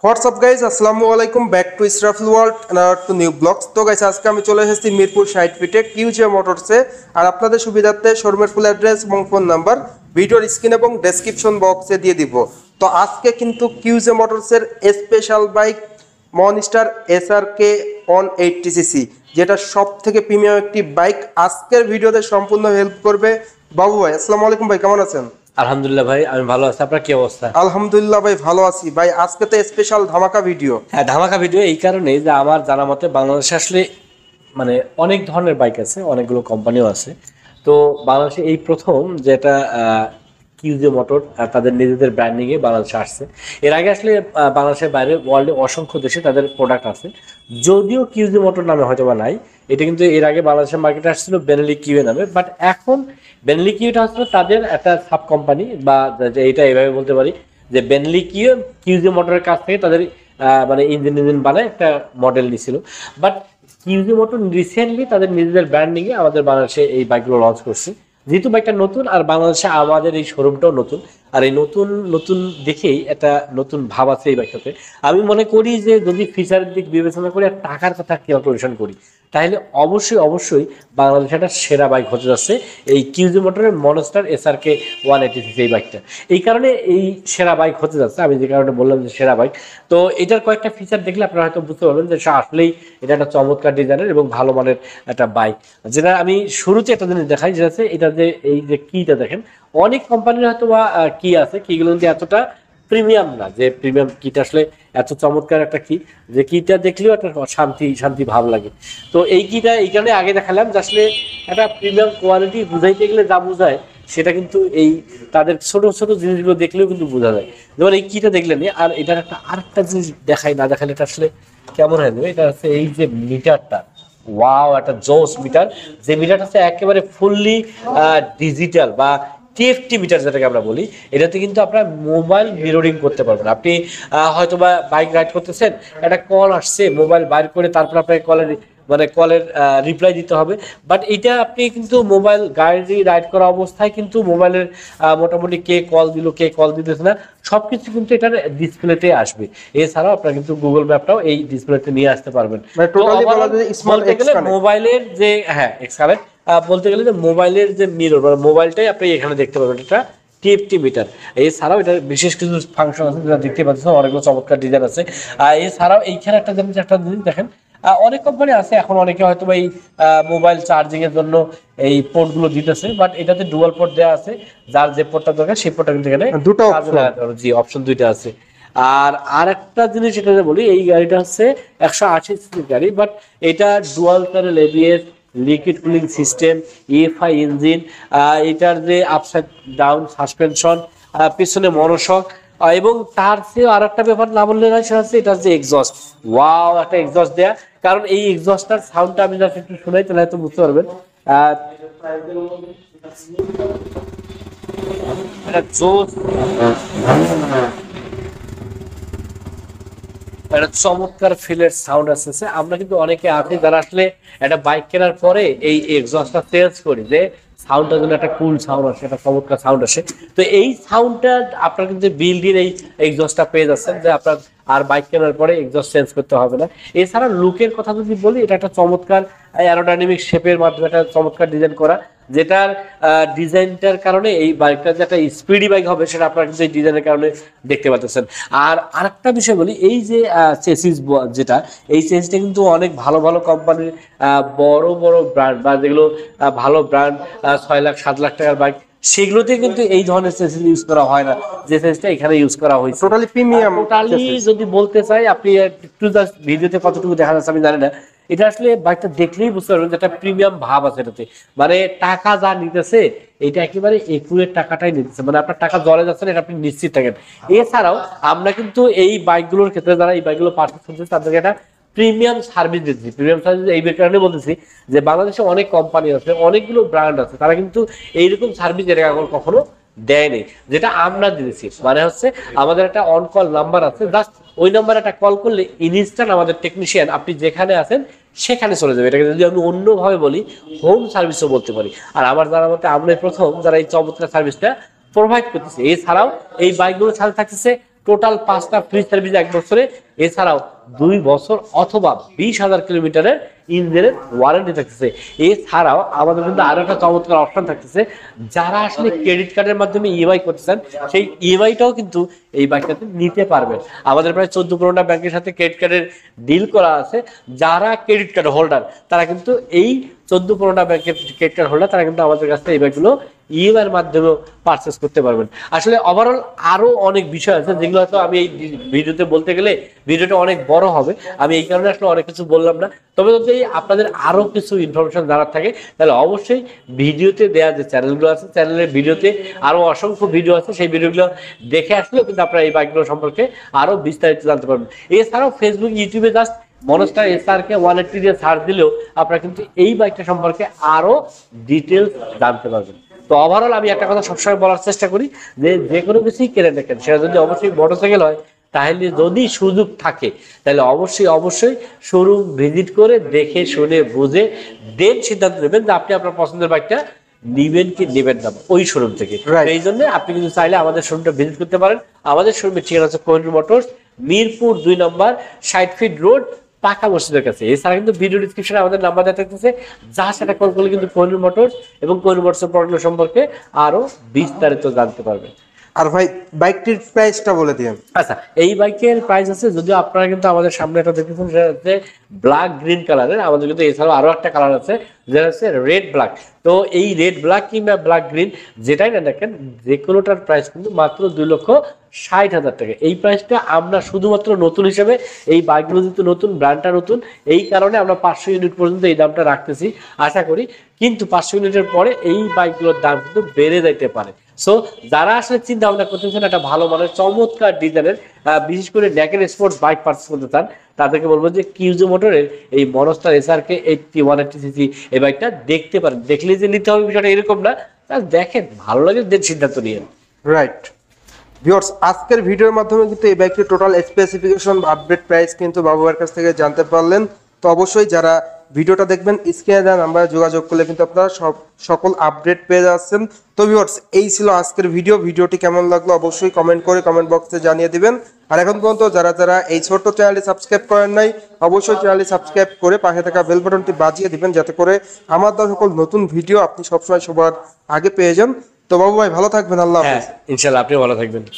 WhatsApp guys, আসসালামু আলাইকুম, back to Israfil world and to new vlogs. তো গাইজ আজকে আমি চলে এসেছি মিরপুর 60 ফিটে কিউজে মোটরসে। আর আপনাদের সুবিধার্থে শোরুমের ফুল অ্যাড্রেস এবং ফোন নাম্বার ভিডিওর স্ক্রিন এবং ডেসক্রিপশন বক্সে দিয়ে দিব। তো আজকে কিন্তু কিউজে মোটরসের special bike monster SRK 180cc, যেটা সব থেকে প্রিমিয়াম একটি বাইক, আজকের ভিডিওতে সম্পূর্ণ হেল্প করবে বাবু ভাই। আসসালামু আলাইকুম ভাই, কেমন আছেন? আলহামদুলিল্লাহ ভাই, আমি ভালো আছি। আপনার কি অবস্থা? আলহামদুলিল্লাহ ভাই, ভালো আছি ভাই। আজকে তো স্পেশাল ধামাকা ভিডিও। হ্যাঁ, ধামাকা ভিডিও এই কারণে যে আমার জানা মতে বাংলাদেশে আসলে মানে অনেক ধরনের বাইক আছে, অনেকগুলো কোম্পানিও আছে। তো বাংলাদেশে এই প্রথম যেটা কিউজে মোটর তাদের নিজেদের ব্র্যান্ডিংয়ে বাংলাদেশে আসছে। এর আগে আসলে বাংলাদেশের বাইরে ওয়ার্ল্ডে অসংখ্য দেশে তাদের প্রোডাক্ট আছে, যদিও কিউজে মোটর নামে হয়তো বা নাই। এটা কিন্তু এর আগে বাংলাদেশের মার্কেটে আসছিল বেনেলি কিউএ নামে, বাট এখন বেনেলি কিউটা আসলে তাদের একটা সাব কোম্পানি, বা এটা এভাবে বলতে পারি যে বেনেলি কিউজে মোটরের কাছ থেকে তাদের মানে ইঞ্জিন বানায় একটা মডেল নিছিল। বাট কিউজি মোটর রিসেন্টলি তাদের নিজেদের ব্র্যান্ডিংয়ে আমাদের বাংলাদেশে এই বাইকগুলো লঞ্চ করছে। যেহেতু বাইকটা নতুন আর বাংলাদেশে আমাদের এই শোরুমটাও নতুন, আর এই নতুন নতুন দেখেই একটা নতুন ভাব আছে এই বাইকটাতে। আমি মনে করি যে যদি ফিচারের দিক বিবেচনা করি আর টাকার কথা ক্যালকুলেশন করি, তাহলে অবশ্যই অবশ্যই বাংলাদেশে একটা সেরা বাইক হতে যাচ্ছে এই কিউজি মোটরের মনস্টার SRK 180cc এই বাইকটা। এই কারণে এই সেরা বাইক হতে যাচ্ছে, আমি যে কারণে বললাম যে সেরা বাইক। তো এটার কয়েকটা ফিচার দেখলে আপনারা হয়তো বুঝতে পারবেন যে আসলেই এটা একটা চমৎকার ডিজাইনের এবং ভালো মানের একটা বাইক। যেটা আমি শুরুতে একটা জিনিস দেখাই, যেটা আছে এটা যে এই যে কিটা দেখেন, অনেক কোম্পানির হয়তো বা কি আছে, কিগুলো কিন্তু এতটা প্রিমিয়াম না, যে প্রিমিয়াম কিটা আসলে এত চমৎকার একটা কি, যে কিটা দেখলেও একটা শান্তি শান্তি ভাব লাগে। তো এই কিটা এই কারণে আগে দেখালাম যে আসলে একটা প্রিমিয়াম কোয়ালিটি বুঝাইতে গেলে যা বোঝায় সেটা কিন্তু এই তাদের ছোট ছোট জিনিসগুলো দেখলেও কিন্তু বোঝা যায়। যেমন এই কিটা দেখলেন, আর এটার একটা আরেকটা জিনিস দেখাই, না দেখালে এটা আসলে কেমন হয়ে যাবে। এটা হচ্ছে এই যে মিটারটা, ওয়াও, একটা জোস মিটার। যে মিটারটা হচ্ছে একেবারে ফুললি ডিজিটাল বা TFT মিটার যেটাকে আমরা বলি। এটাতে কিন্তু আপনার মোবাইল মিররিং করতে পারবেন। আপনি হয়তো বা বাইক রাইড করতেছেন, একটা কল আসছে, মোবাইল বাইর করে তারপর আপনাকে কলের রিপ্লাই দিতে হবে। বাট এটা আপনি কিন্তু মোবাইল গাড়ি রাইড করা অবস্থায় কিন্তু মোবাইলের মোটামুটি কে কল দিল কে কল দিতেছে না সবকিছু কিন্তু এটার ডিসপ্লেতে আসবে। এছাড়াও আপনারা কিন্তু গুগল ম্যাপটাও এই ডিসপ্লেতে নিয়ে আসতে পারবেন। বলতে গেলে মোবাইলের যে এক্সকালেক্ট বলতে গেলে যে মোবাইলের যে মিরর বা মোবাইলটাই আপনি এখানে দেখতে পাবেন। এটা TFT মিটার। এছাড়াও এটা বিশেষ কিছু ফাংশন আছে যেটা দেখতে পাচ্ছেন, অনেকগুলো চমৎকার ডিজাইন আছে। এছাড়াও এইখানে একটা জিনিস দেখেন, অনেক কোম্পানি আছে এখন, অনেকে হয়তো এই মোবাইল চার্জিং এর জন্য এই পোর্ট গুলো দিতেছে, বাট এটাতে ডুয়াল পোর্ট দেওয়া আছে। যার যে পোর্টটা দরকার সেই পোর্টটা কিন্তু এখানে দুটো জি অপশন দুইটা আছে। আর একটা জিনিস যেটা বলি, এই গাড়িটা হচ্ছে 180cc গাড়ি, বাট এটা dual channel ABS, liquid cooling system, EFI engine, এটার যে আপসাইড ডাউন সাসপেনশন, পিছনে মনোশক, এবং তার চেয়ে আর একটা ব্যাপার না বললে নয়, সেটা হচ্ছে এটার যে এক্সস্ট, ওয়াও, একটা এক্সস্ট দেয়া। কারণ এই এক্সস্টটার সাউন্ডটা আমি জাস্ট একটু শোনাই, তাহলে হয়তো বুঝতে পারবেন। এটা জোস, একটা চমৎকার ফিলের সাউন্ড আসতেছে। আমরা কিন্তু অনেকে আছি যারা আসলে একটা বাইক কেনার পরে এই এক্সস্টটা চেঞ্জ করি, যে সাউন্ডটা যেন একটা কুল সাউন্ড আসে, একটা চমৎকার সাউন্ড আসে। তো এই সাউন্ডটা আপনার কিন্তু বিল্ড ইন এই এক্সস্টটা পেয়ে যাচ্ছেন, যে আপনার আর বাইক কেনার পরে এক্সস্ট চেঞ্জ করতে হবে না। এছাড়া লুকের কথা যদি বলি, এটা একটা চমৎকার অ্যারোডাইনামিক শেপের মাধ্যমে একটা চমৎকার ডিজাইন করা, যেটার ডিজাইনটার কারণে এই বাইকটা যে একটা স্পিডি বাইক হবে সেটা আপনারা কিন্তু এই ডিজাইনের কারণে দেখতে পাচ্ছেন। আর আরেকটা বিষয় বলি, এই যে চেসিস, যেটা এই চেসিসটা কিন্তু অনেক ভালো ভালো কোম্পানির বড় বড় ব্র্যান্ড বা যেগুলো ভালো ব্র্যান্ড 6 লাখ 7 লাখ টাকার বাইক, সেগুলোতে কিন্তু এই ধরনের চেসিস ইউজ করা হয় না, যে চেসিসটা এখানে ইউজ করা হয়েছে। Totally premium. টোটালি যদি বলতে চাই, আপনি একটু জাস্ট ভিডিওতে কতটুকু দেখা যাচ্ছে আমি জানি না, এটা আসলে বাইকটা দেখলেই বুঝতে পারবেন যে একটা প্রিমিয়াম ভাব আছে এটাতে। মানে টাকা যা নিতেছে এটা একেবারে একুরেট টাকাটাই নিতেছে, মানে আপনার টাকা জলে যাচ্ছে না, এটা আপনি নিশ্চিত থাকেন। এছাড়াও আমরা কিন্তু এই বাইকগুলোর ক্ষেত্রে যারা এই বাইকগুলো পারচেজ করছে তাদেরকে একটা প্রিমিয়াম সার্ভিস দিচ্ছি। প্রিমিয়াম সার্ভিস এই কারণে বলতেছি যে বাংলাদেশে অনেক কোম্পানি আছে, অনেকগুলো ব্র্যান্ড আছে, তারা কিন্তু এইরকম সার্ভিস এর আগে কখনো দেয়নি, যেটা আমরা দিয়েছি। মানে হচ্ছে আমাদের একটা অন কল নাম্বার আছে, জাস্ট ওই নাম্বারে একটা কল করলে ইনস্ট্যান্ট আমাদের টেকনিশিয়ান আপনি যেখানে আছেন সেখানে চলে যাবে। এটাকে যদি আমি অন্যভাবে বলি, হোম সার্ভিসও বলতে পারি। আর আমার জানার মতে আমরা প্রথম যারা এই চমৎকার সার্ভিসটা প্রোভাইড করতেছে। এছাড়াও এই বাইকগুলোর সাথে থাকতেছে টোটাল 5টা ফ্রি সার্ভিস 1 বছরে, এছাড়াও 2 বছর অথবা 20,000 কিলোমিটারের ইঞ্জিনের ওয়ারেন্টি থাকতেছে। এছাড়াও আমাদের কিন্তু আরো একটা চমৎকার অপশন থাকতেছে, যারা আসলে ক্রেডিট কার্ডের মাধ্যমে ইএমআই করতেছেন সেই ইএমআইটাও কিন্তু এই বাইকটাতে নিতে পারবেন। আমাদের প্রায় 14-15টা ব্যাংকের সাথে ক্রেডিট কার্ডের ডিল করা আছে। যারা ক্রেডিট কার্ড হোল্ডার তারা কিন্তু এই 14-15টা ব্যাংকের ক্রেডিট কার্ড হোল্ডার তারা কিন্তু আমাদের কাছে এই বাইকগুলো ইএমআই এর মাধ্যমেও পারচেস করতে পারবেন। আসলে ওভারঅল আরো অনেক বিষয় আছে যেগুলো হয়তো আমি এই ভিডিওতে বলতে গেলে ভিডিওটা অনেক বড় হবে, আমি এই কারণে আসলে অনেক কিছু বললাম না। তবে যদি আপনাদের আরো কিছু ইনফরমেশন জানার থাকে তাহলে অবশ্যই ভিডিওতে দেওয়া যে চ্যানেলগুলো আছে, চ্যানেলের ভিডিওতে আরো অসংখ্য ভিডিও আছে, সেই ভিডিওগুলো দেখে আসলেও কিন্তু আপনারা এই বাইকগুলো সম্পর্কে আরো বিস্তারিত জানতে পারবেন। এছাড়াও ফেসবুক, ইউটিউবে জাস্ট মনস্টার এসআরকে 180 দিয়ে সার্চ দিলেও আপনারা কিন্তু এই বাইকটা সম্পর্কে আরো ডিটেলস জানতে পারবেন। তো ওভারঅল আমি একটা কথা সবসময় বলার চেষ্টা করি যে যে কোনো কিছুই কেনে দেখেন, সেটা যদি অবশ্যই মোটরসাইকেল হয় তাহলে যদি সুযোগ থাকে তাহলে অবশ্যই শোরুম ভিজিট করে দেখে শুনে বুঝে দেন সিদ্ধান্ত নেবেন যে আপনি আপনার পছন্দের বাইকটা নিবেন কি নেবেন না ওই শোরুম থেকে। এই জন্য আপনি কিন্তু চাইলে আমাদের শোরুমটা ভিজিট করতে পারেন। আমাদের শোরুমের ঠিকানা হচ্ছে কোহিনূর মোটরস, মিরপুর 2 নম্বর 60 ফিট রোড, পাকা মসজিদের কাছে। এছাড়া কিন্তু ভিডিও ডিসক্রিপশনে আমাদের নাম্বার দেওয়া থাকতেছে, যা সেটা কল করলে কিন্তু কোহিনূর মোটরস এবং কোহিনূর মোটরসের প্রোডাক্ট সম্পর্কে আরো বিস্তারিত জানতে পারবেন। আর ভাই বাইকটির প্রাইসটা বলে দিন। আচ্ছা, এই বাইকের প্রাইস আছে, যদিও আপনারা কিন্তু আমাদের সামনে একটা দেখতেছেন সেটা হচ্ছে ব্ল্যাক গ্রিন কালারের, আমাদের কিন্তু এছাড়াও আরো একটা কালার আছে যেটা হচ্ছে রেড ব্ল্যাক। তো এই রেড ব্ল্যাক কিংবা ব্ল্যাক গ্রিন যেটাই না দেখেন, যে কোনোটার প্রাইস কিন্তু মাত্র 2,60,000 টাকা। এই প্রাইসটা আমরা শুধুমাত্র নতুন হিসেবে, এই বাইকগুলো যেহেতু নতুন, ব্র্যান্ডটা নতুন, এই কারণে আমরা 500 ইউনিট পর্যন্ত এই দামটা রাখতেছি আশা করি। কিন্তু 500 ইউনিটের পরে এই বাইকগুলোর দাম কিন্তু বেড়ে যেতে পারে। সো যারা আসলে চিন্তা ভাবনা করতেছেন একটা ভালো মানের চমৎকার ডিজাইনের বিশেষ করে ন্যাকের স্পোর্টস বাইক পারচেস করতে চান, তাদেরকে বলবো যে কিউজো মোটরের এই মনস্টার এসআরকে 180 সিসি এই বাইকটা দেখতে পারেন। দেখলে যে নিতে হবে বিষয়টা এরকম না, দেখেন ভালো লাগে দেন সিদ্ধান্ত নিয়েন। রাইট ভিউয়ার্স, আজকের ভিডিওর মাধ্যমে কিন্তু এই বাইকটির টোটাল স্পেসিফিকেশন, আপডেট প্রাইস কিন্তু বাবু ভাইয়ের কাছ থেকে জানতে পারলেন। তো অবশ্যই যারা ভিডিওটা দেখবেন স্ক্রিনে দেওয়া নাম্বারে যোগাযোগ করলে কিন্তু আপনারা সকল আপডেট পেয়ে যাচ্ছেন। তো ভিউয়ার্স, এই ছিল আজকের ভিডিওটি কেমন লাগলো অবশ্যই কমেন্ট করে কমেন্ট বক্সে জানিয়ে দিবেন। আর এখন পর্যন্ত যারা এই ছোট্ট চ্যানেলটি সাবস্ক্রাইব করেন নাই অবশ্যই চ্যানেলটি সাবস্ক্রাইব করে পাশে থাকা বেল বাটনটি বাজিয়ে দিবেন, যাতে করে আমার দেওয়া সকল নতুন ভিডিও আপনি সবসময় সবার আগে পেয়ে যান। তো বাবু ভাই ভালো থাকবেন, আল্লাহ হাফেজ। ইনশাআল্লাহ আপনি ভালো থাকবেন।